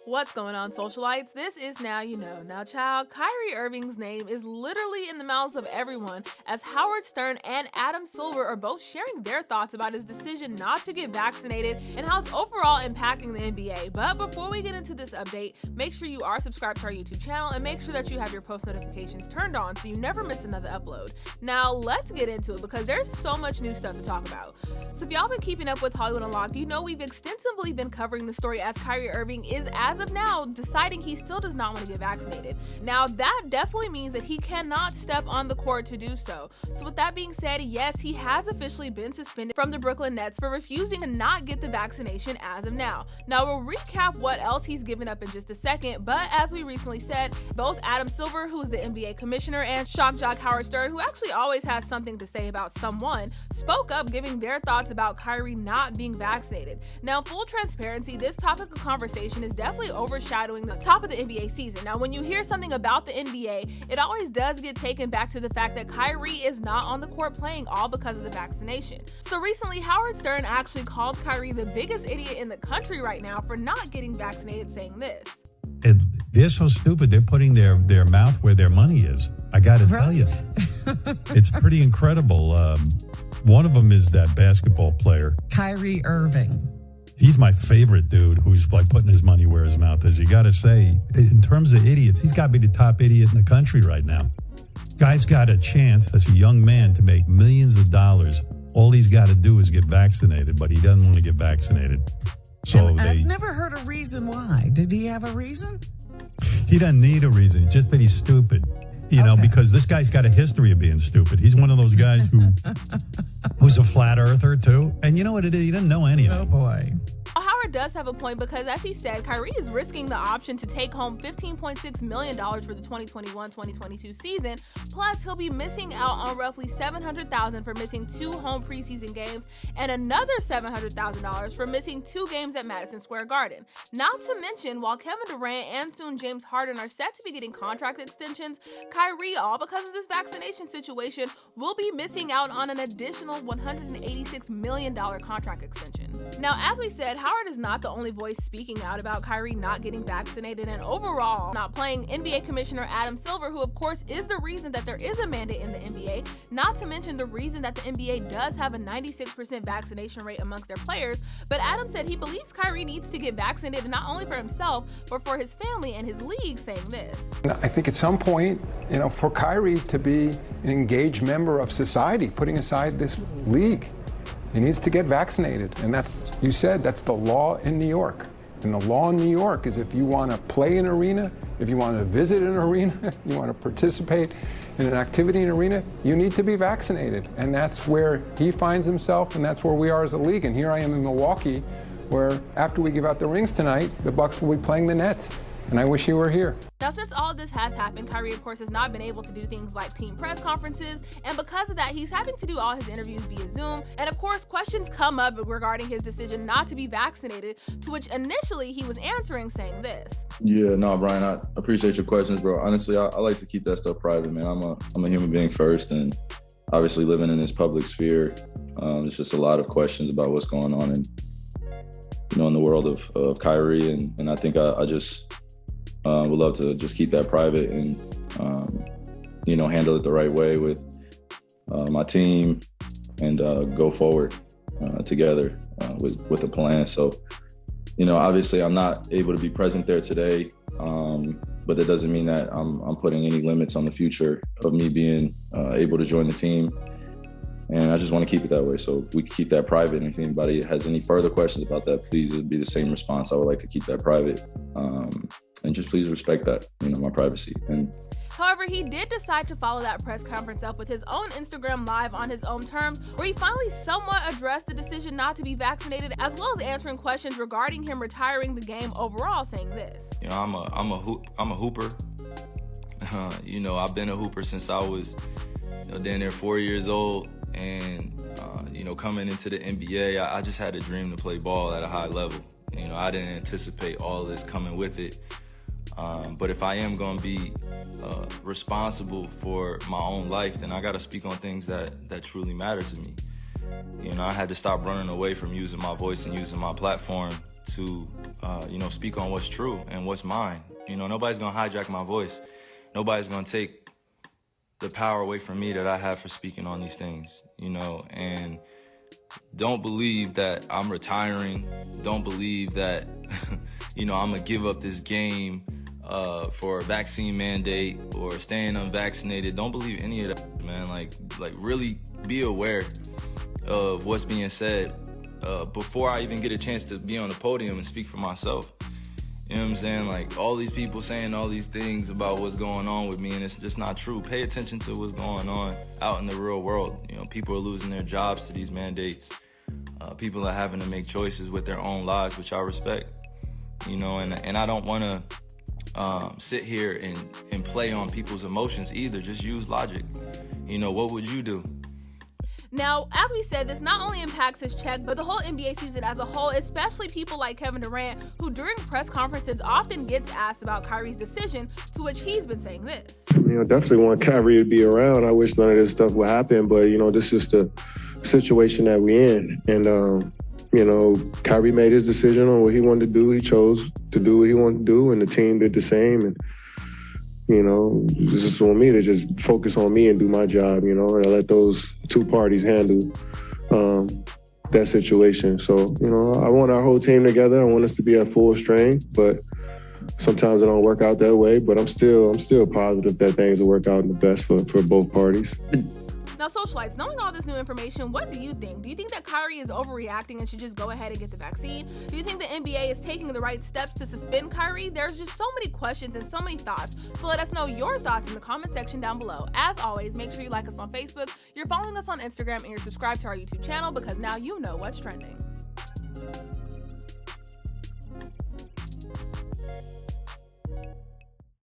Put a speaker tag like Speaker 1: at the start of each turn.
Speaker 1: What's going on, socialites? This is Now You Know. Now, child, Kyrie Irving's name is literally in the mouths of everyone as Howard Stern and Adam Silver are both sharing their thoughts about his decision not to get vaccinated and how it's overall impacting the NBA. But before we get into this update, make sure you are subscribed to our YouTube channel and make sure that you have your post notifications turned on so you never miss another upload. Now, let's get into it because there's so much new stuff to talk about. So if y'all been keeping up with Hollywood Unlocked, you know we've extensively been covering the story as Kyrie Irving is, as of now, deciding he still does not want to get vaccinated. Now, that definitely means that he cannot step on the court to do so. So with that being said, yes, he has officially been suspended from the Brooklyn Nets for refusing to not get the vaccination as of now. Now, we'll recap what else he's given up in just a second, but as we recently said, both Adam Silver, who's the NBA commissioner, and shock jock Howard Stern, who actually always has something to say about someone, spoke up giving their thoughts about Kyrie not being vaccinated. Now, full transparency, this topic of conversation is definitely overshadowing the top of the NBA season. Now, when you hear something about the NBA, it always does get taken back to the fact that Kyrie is not on the court playing all because of the vaccination. So recently, Howard Stern actually called Kyrie the biggest idiot in the country right now for not getting vaccinated, saying this.
Speaker 2: They're so stupid, they're putting their mouth where their money is. I got to tell you. It's pretty incredible. One of them is that basketball player,
Speaker 3: Kyrie Irving.
Speaker 2: He's my favorite dude who's like putting his money where his mouth is. You got to say, in terms of idiots, he's got to be the top idiot in the country right now. Guy's got a chance as a young man to make millions of dollars. All he's got to do is get vaccinated, but he doesn't want to get vaccinated. So
Speaker 3: I've never heard a reason why. Did he have a reason?
Speaker 2: He doesn't need a reason, just that he's stupid. You know, because this guy's got a history of being stupid. He's one of those guys who's a flat earther, too. And you know what it is? He doesn't know anything.
Speaker 3: Oh, boy.
Speaker 1: Howard does have a point because, as he said, Kyrie is risking the option to take home $15.6 million for the 2021-2022 season. Plus, he'll be missing out on roughly $700,000 for missing 2 home preseason games and another $700,000 for missing 2 games at Madison Square Garden. Not to mention, while Kevin Durant and soon James Harden are set to be getting contract extensions, Kyrie, all because of this vaccination situation, will be missing out on an additional $186 million contract extension. Now, as we said, Howard is not the only voice speaking out about Kyrie not getting vaccinated and overall not playing. NBA Commissioner Adam Silver, who of course is the reason that there is a mandate in the NBA, not to mention the reason that the NBA does have a 96% vaccination rate amongst their players, but Adam said he believes Kyrie needs to get vaccinated not only for himself, but for his family and his league, saying this.
Speaker 4: I think at some point, for Kyrie to be an engaged member of society, putting aside this league, he needs to get vaccinated. And that's the law in New York. And the law in New York is if you want to play in an arena, if you want to visit an arena, you want to participate in an activity in an arena, you need to be vaccinated. And that's where he finds himself, and that's where we are as a league. And here I am in Milwaukee, where after we give out the rings tonight, the Bucks will be playing the Nets. And I wish you were here.
Speaker 1: Now, since all this has happened, Kyrie, of course, has not been able to do things like team press conferences, and because of that, he's having to do all his interviews via Zoom. And of course, questions come up regarding his decision not to be vaccinated, to which initially he was answering saying this.
Speaker 5: Yeah, no, Brian, I appreciate your questions, bro. Honestly, I like to keep that stuff private, man. I'm a human being first, and obviously living in this public sphere, there's just a lot of questions about what's going on in the world of Kyrie, and I think I just would love to just keep that private and, handle it the right way with my team and go forward together with a plan. So, obviously I'm not able to be present there today, but that doesn't mean that I'm putting any limits on the future of me being able to join the team. And I just want to keep it that way. So we can keep that private. And if anybody has any further questions about that, please, it'd be the same response. I would like to keep that private. And just please respect that, my privacy.
Speaker 1: However, he did decide to follow that press conference up with his own Instagram Live on his own terms, where he finally somewhat addressed the decision not to be vaccinated, as well as answering questions regarding him retiring the game overall, saying this.
Speaker 6: I'm a hooper. I've been a hooper since I was down there 4 years old. And, coming into the NBA, I just had a dream to play ball at a high level. I didn't anticipate all this coming with it. But if I am going to be responsible for my own life, then I got to speak on things that truly matter to me. You know, I had to stop running away from using my voice and using my platform to, speak on what's true and what's mine. You know, nobody's gonna hijack my voice. Nobody's gonna take the power away from me that I have for speaking on these things, you know, and don't believe that I'm retiring. Don't believe that, I'm gonna give up this game for a vaccine mandate or staying unvaccinated. Don't believe any of that, man. Like really be aware of what's being said before I even get a chance to be on the podium and speak for myself. You know what I'm saying? Like, all these people saying all these things about what's going on with me, and it's just not true. Pay attention to what's going on out in the real world. You know, people are losing their jobs to these mandates. People are having to make choices with their own lives, which I respect. You know, and I don't want to sit here and play on people's emotions either. Just use logic. You know, what would you do?
Speaker 1: Now, as we said, this not only impacts his check, but the whole NBA season as a whole, especially people like Kevin Durant, who during press conferences often gets asked about Kyrie's decision, to which he's been saying this.
Speaker 7: Definitely want Kyrie to be around. I wish none of this stuff would happen, but, this is the situation that we're in. And, Kyrie made his decision on what he wanted to do. He chose to do what he wanted to do, and the team did the same. And, this is on me to just focus on me and do my job, and I let those two parties handle that situation. So, I want our whole team together. I want us to be at full strength, but sometimes it don't work out that way. But I'm still positive that things will work out in the best for both parties.
Speaker 1: Now, socialites, knowing all this new information, what do you think? Do you think that Kyrie is overreacting and should just go ahead and get the vaccine? Do you think the NBA is taking the right steps to suspend Kyrie? There's just so many questions and so many thoughts. So let us know your thoughts in the comment section down below. As always, make sure you like us on Facebook, you're following us on Instagram, and you're subscribed to our YouTube channel, because now you know what's trending.